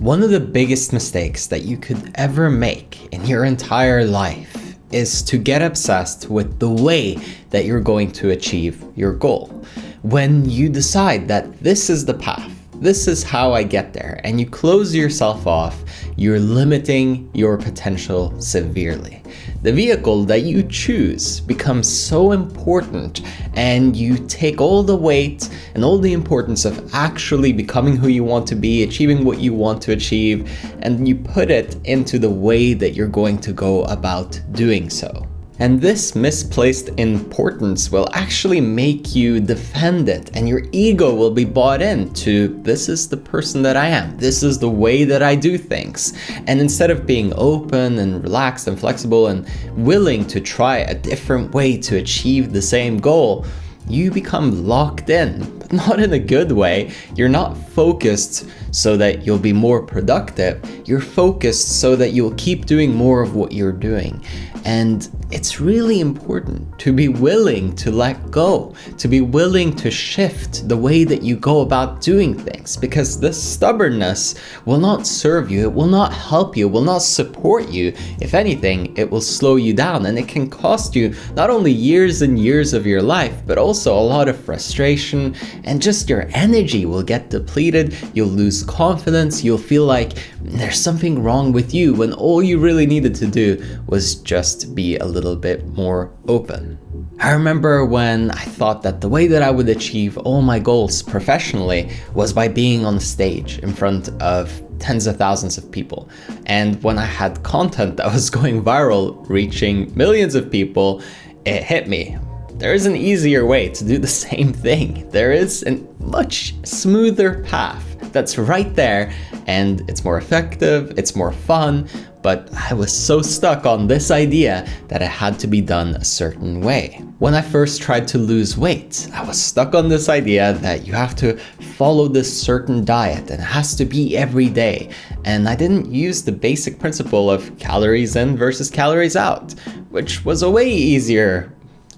One of the biggest mistakes that you could ever make in your entire life is to get obsessed with the way that you're going to achieve your goal. When you decide that this is the path, this is how I get there, and you close yourself off, you're limiting your potential severely. The vehicle that you choose becomes so important, and you take all the weight and all the importance of actually becoming who you want to be, achieving what you want to achieve, and you put it into the way that you're going to go about doing so. And this misplaced importance will actually make you defend it, and your ego will be bought into, this is the person that I am, this is the way that I do things. And instead of being open and relaxed and flexible and willing to try a different way to achieve the same goal, you become locked in, but not in a good way. You're not focused so that you'll be more productive. You're focused so that you'll keep doing more of what you're doing. And it's really important to be willing to let go, to be willing to shift the way that you go about doing things, because this stubbornness will not serve you, it will not help you, it will not support you. If anything, it will slow you down, and it can cost you not only years and years of your life, but also a lot of frustration, and just your energy will get depleted. You'll lose confidence, you'll feel like there's something wrong with you, when all you really needed to do was just be a little bit more open. I remember when I thought that the way that I would achieve all my goals professionally was by being on stage in front of tens of thousands of people. And when I had content that was going viral, reaching millions of people, it hit me. There is an easier way to do the same thing. There is a much smoother path that's right there, and it's more effective, it's more fun, but I was so stuck on this idea that it had to be done a certain way. When I first tried to lose weight, I was stuck on this idea that you have to follow this certain diet and it has to be every day. And I didn't use the basic principle of calories in versus calories out, which was a way easier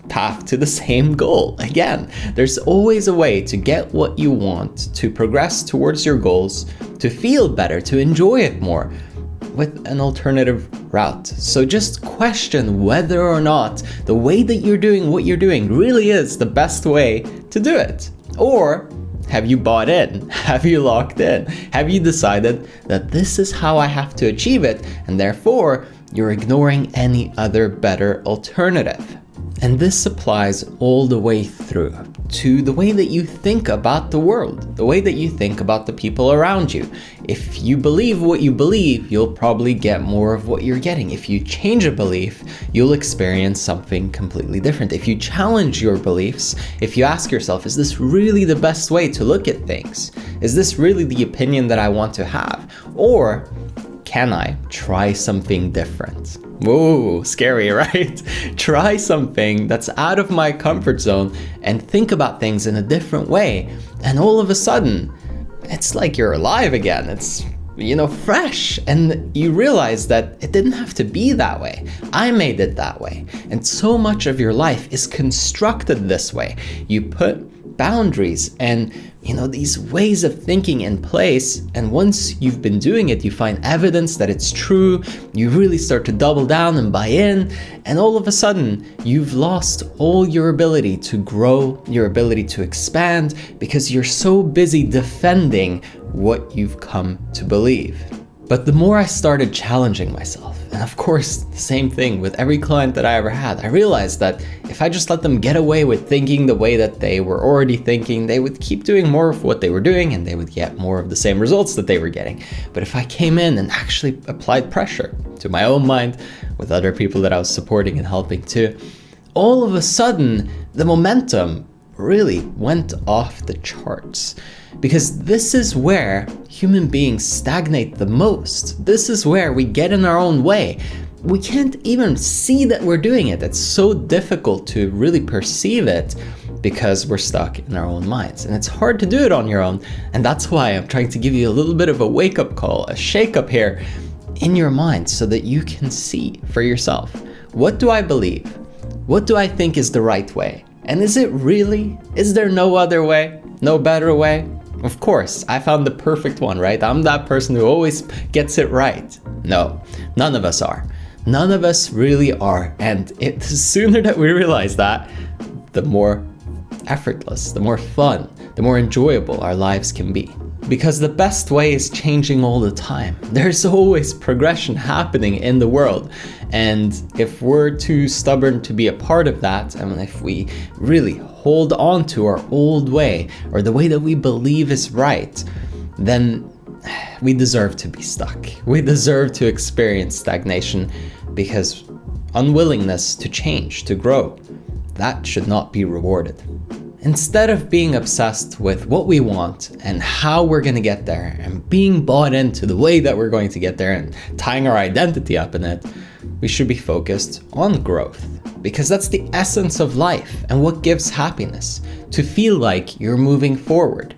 path to the same goal. Again, there's always a way to get what you want, to progress towards your goals, to feel better, to enjoy it more, with an alternative route. So just question whether or not the way that you're doing what you're doing really is the best way to do it. Or have you bought in? Have you locked in? Have you decided that this is how I have to achieve it, and therefore you're ignoring any other better alternative? And this applies all the way through to the way that you think about the world, the way that you think about the people around you. If you believe what you believe, you'll probably get more of what you're getting. If you change a belief, you'll experience something completely different. If you challenge your beliefs, if you ask yourself, is this really the best way to look at things? Is this really the opinion that I want to have? Or can I try something different? Whoa, scary, right? Try something that's out of my comfort zone and think about things in a different way. And all of a sudden, it's like you're alive again. It's, fresh. And you realize that it didn't have to be that way. I made it that way. And so much of your life is constructed this way. You put boundaries and these ways of thinking in place, and once you've been doing it, you find evidence that it's true, you really start to double down and buy in, and all of a sudden you've lost all your ability to grow, your ability to expand, because you're so busy defending what you've come to believe. But the more I started challenging myself, and of course, the same thing with every client that I ever had, I realized that if I just let them get away with thinking the way that they were already thinking, they would keep doing more of what they were doing and they would get more of the same results that they were getting. But if I came in and actually applied pressure to my own mind with other people that I was supporting and helping too, all of a sudden, the momentum really went off the charts. Because this is where human beings stagnate the most. This is where we get in our own way. We can't even see that we're doing it. It's so difficult to really perceive it because we're stuck in our own minds. And it's hard to do it on your own. And that's why I'm trying to give you a little bit of a wake-up call, a shake-up here in your mind so that you can see for yourself. What do I believe? What do I think is the right way? And is it really? Is there no other way? No better way? Of course, I found the perfect one, right? I'm that person who always gets it right. No, none of us are. None of us really are. And the sooner that we realize that, the more effortless, the more fun, the more enjoyable our lives can be. Because the best way is changing all the time. There's always progression happening in the world. And if we're too stubborn to be a part of that, and if we really hold on to our old way or the way that we believe is right, then we deserve to be stuck. We deserve to experience stagnation, because unwillingness to change, to grow, that should not be rewarded. Instead of being obsessed with what we want and how we're going to get there and being bought into the way that we're going to get there and tying our identity up in it, we should be focused on growth, because that's the essence of life and what gives happiness, to feel like you're moving forward.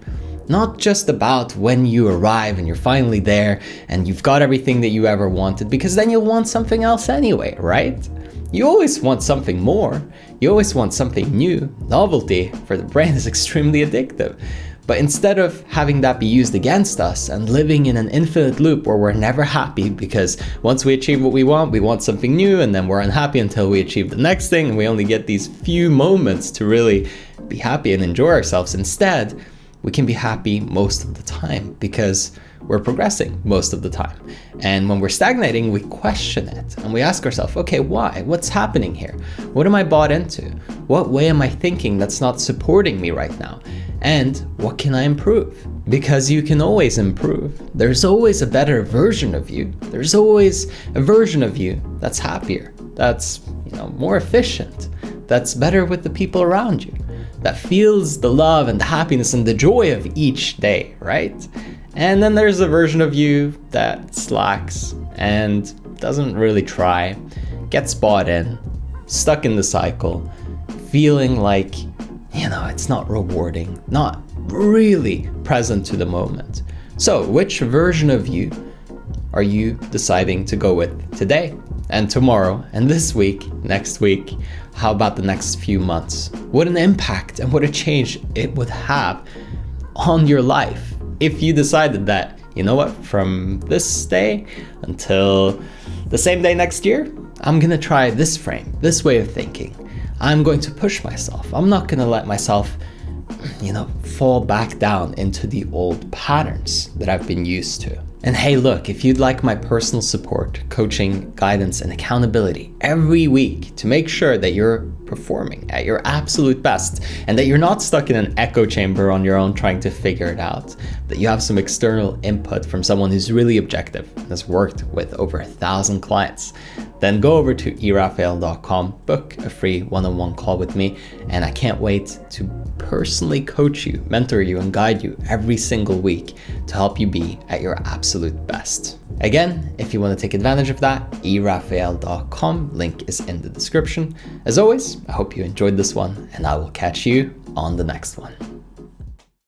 Not just about when you arrive and you're finally there and you've got everything that you ever wanted, because then you'll want something else anyway, right? You always want something more. You always want something new. Novelty for the brain is extremely addictive. But instead of having that be used against us and living in an infinite loop where we're never happy, because once we achieve what we want something new, and then we're unhappy until we achieve the next thing, and we only get these few moments to really be happy and enjoy ourselves. Instead, we can be happy most of the time because we're progressing most of the time. And when we're stagnating, we question it and we ask ourselves, okay, why? What's happening here? What am I bought into? What way am I thinking that's not supporting me right now? And what can I improve? Because you can always improve. There's always a better version of you. There's always a version of you that's happier, that's, more efficient, that's better with the people around you, that feels the love and the happiness and the joy of each day, right? And then there's a version of you that slacks and doesn't really try, gets bought in, stuck in the cycle, feeling like, it's not rewarding, not really present to the moment. So which version of you are you deciding to go with today and tomorrow and this week, next week? How about the next few months? What an impact and what a change it would have on your life if you decided that, from this day until the same day next year, I'm gonna try this frame, this way of thinking. I'm going to push myself. I'm not gonna let myself, fall back down into the old patterns that I've been used to. And hey, look, if you'd like my personal support, coaching, guidance, and accountability every week to make sure that you're performing at your absolute best and that you're not stuck in an echo chamber on your own trying to figure it out, that you have some external input from someone who's really objective and has worked with over 1,000 clients, then go over to erafael.com, book a free one-on-one call with me, and I can't wait to personally coach you, mentor you, and guide you every single week to help you be at your absolute best. Again, if you want to take advantage of that, erafael.com, link is in the description. As always, I hope you enjoyed this one, and I will catch you on the next one.